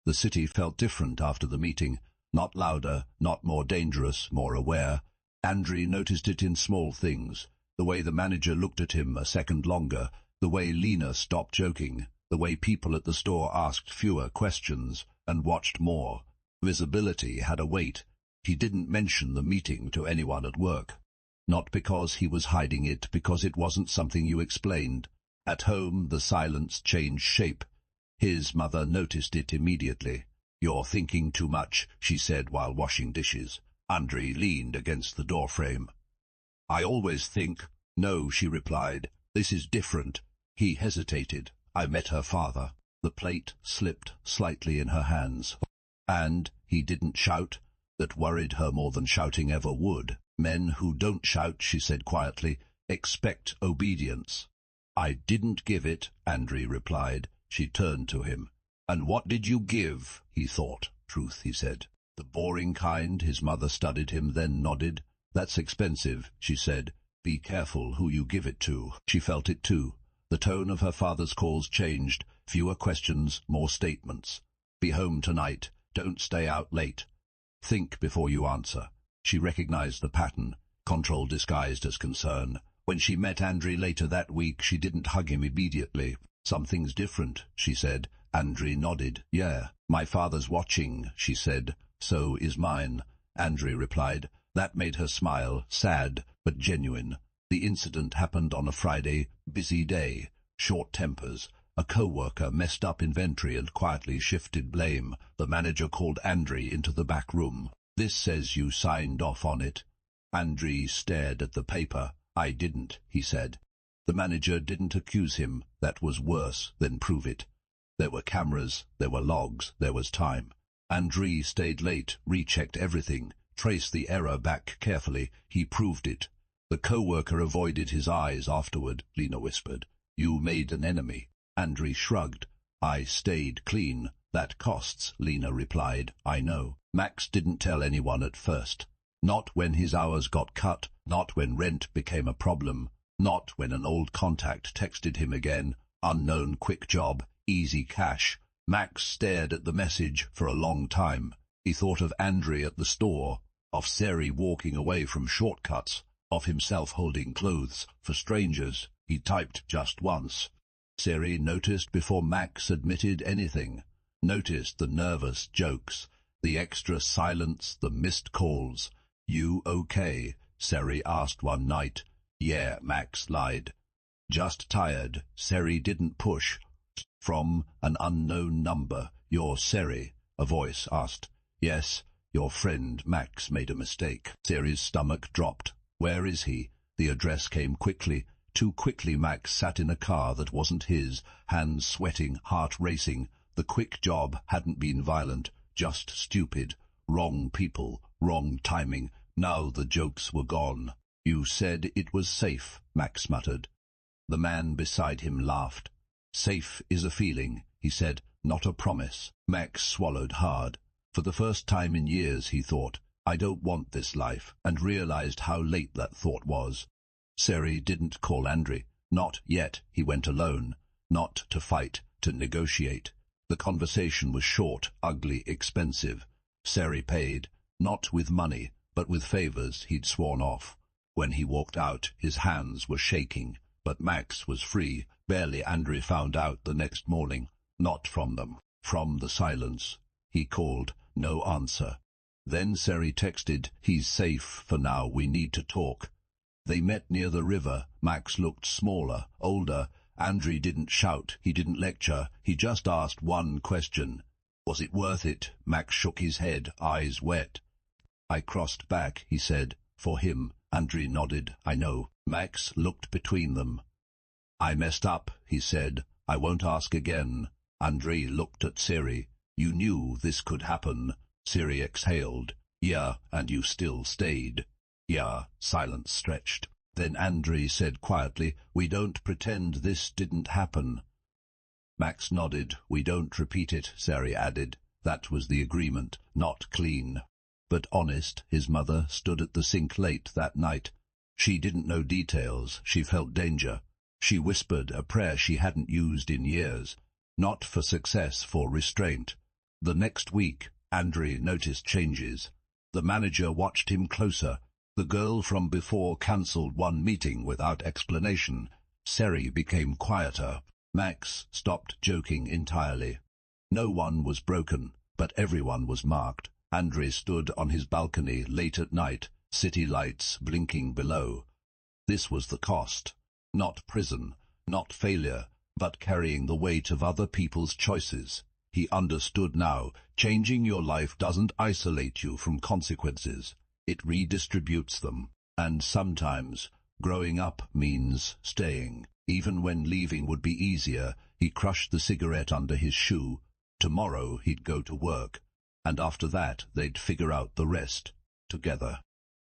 The city felt different after the meeting, not louder, not more dangerous, more aware. Andrew noticed it in small things, the way the manager looked at him a second longer, the way Lena stopped joking, the way people at the store asked fewer questions and watched more. Visibility had a weight. He didn't mention the meeting to anyone at work. Not because he was hiding it, because it wasn't something you explained. At home, the silence changed shape. His mother noticed it immediately. "You're thinking too much," she said while washing dishes. Andrew leaned against the doorframe. "I always think." "No," she replied. "This is different." He hesitated. "I met her father." The plate slipped slightly in her hands. "And he didn't shout?" That worried her more than shouting ever would. "Men who don't shout," she said quietly, "expect obedience." "I didn't give it," Andrew replied. She turned to him. "And what did you give?" He thought. "Truth," he said. "The boring kind." His mother studied him, then nodded. "That's expensive," she said. "Be careful who you give it to." She felt it too. The tone of her father's calls changed. Fewer questions, more statements. "Be home tonight. Don't stay out late. Think before you answer." She recognized the pattern, control disguised as concern. When she met Andrew later that week, she didn't hug him immediately. "Something's different," she said. Andrew nodded. "Yeah, my father's watching," she said. "So is mine," Andrew replied. That made her smile, sad but genuine. The incident happened on a Friday, busy day. Short tempers. A co-worker messed up inventory and quietly shifted blame. The manager called Andrew into the back room. "This says you signed off on it." Andrew stared at the paper. "I didn't," he said. The manager didn't accuse him. That was worse than prove it. There were cameras, there were logs, there was time. Andrew stayed late, rechecked everything, traced the error back carefully. He proved it. The co-worker avoided his eyes afterward. Lena whispered, "You made an enemy." Andrew shrugged. "I stayed clean." "That costs," Lena replied. "I know." Max didn't tell anyone at first. Not when his hours got cut, not when rent became a problem, not when an old contact texted him again. "Unknown quick job, easy cash." Max stared at the message for a long time. He thought of Andrew at the store, of Sari walking away from shortcuts, of himself holding clothes for strangers. He typed just once. Sari noticed before Max admitted anything. Noticed the nervous jokes, the extra silence, the missed calls. "You okay?" Sari asked one night. "Yeah," Max lied. "Just tired." Sari didn't push. From an unknown number. "You're Sari?" a voice asked. "Yes." "Your friend." Max made a mistake. Sari's stomach dropped. "Where is he?" The address came quickly. Too quickly. Max sat in a car that wasn't his, hands sweating, heart racing. The quick job hadn't been violent, just stupid. Wrong people, wrong timing. Now the jokes were gone. "You said it was safe," Max muttered. The man beside him laughed. "Safe is a feeling," he said, "not a promise." Max swallowed hard. For the first time in years, he thought, "I don't want this life," and realized how late that thought was. Sari didn't call Andrew. Not yet. He went alone. Not to fight, to negotiate. The conversation was short, ugly, expensive. Sari paid, not with money, but with favors he'd sworn off. When he walked out, his hands were shaking, but Max was free. Barely. Andrew found out the next morning. Not from them. From the silence. He called. No answer. Then Sari texted, "He's safe for now. We need to talk." They met near the river. Max looked smaller, older. Andrew didn't shout. He didn't lecture. He just asked one question. "Was it worth it?" Max shook his head, eyes wet. "I crossed back," he said. "For him." Andrew nodded. "I know." Max looked between them. "I messed up," he said. "I won't ask again." Andrew looked at Sari. "You knew this could happen." Sari exhaled. "Yeah, and you still stayed." "Yeah." Silence stretched. Then Andrew said quietly, "We don't pretend this didn't happen." Max nodded. "We don't repeat it," Sari added. That was the agreement. Not clean, but honest. His mother stood at the sink late that night. She didn't know details. She felt danger. She whispered a prayer she hadn't used in years. Not for success, for restraint. The next week, Andrei noticed changes. The manager watched him closer. The girl from before cancelled one meeting without explanation. Seri became quieter. Max stopped joking entirely. No one was broken, but everyone was marked. Andrei stood on his balcony late at night, city lights blinking below. This was the cost. Not prison, not failure, but carrying the weight of other people's choices. He understood now, changing your life doesn't isolate you from consequences. It redistributes them. And sometimes, growing up means staying. Even when leaving would be easier, he crushed the cigarette under his shoe. Tomorrow he'd go to work, and after that they'd figure out the rest together.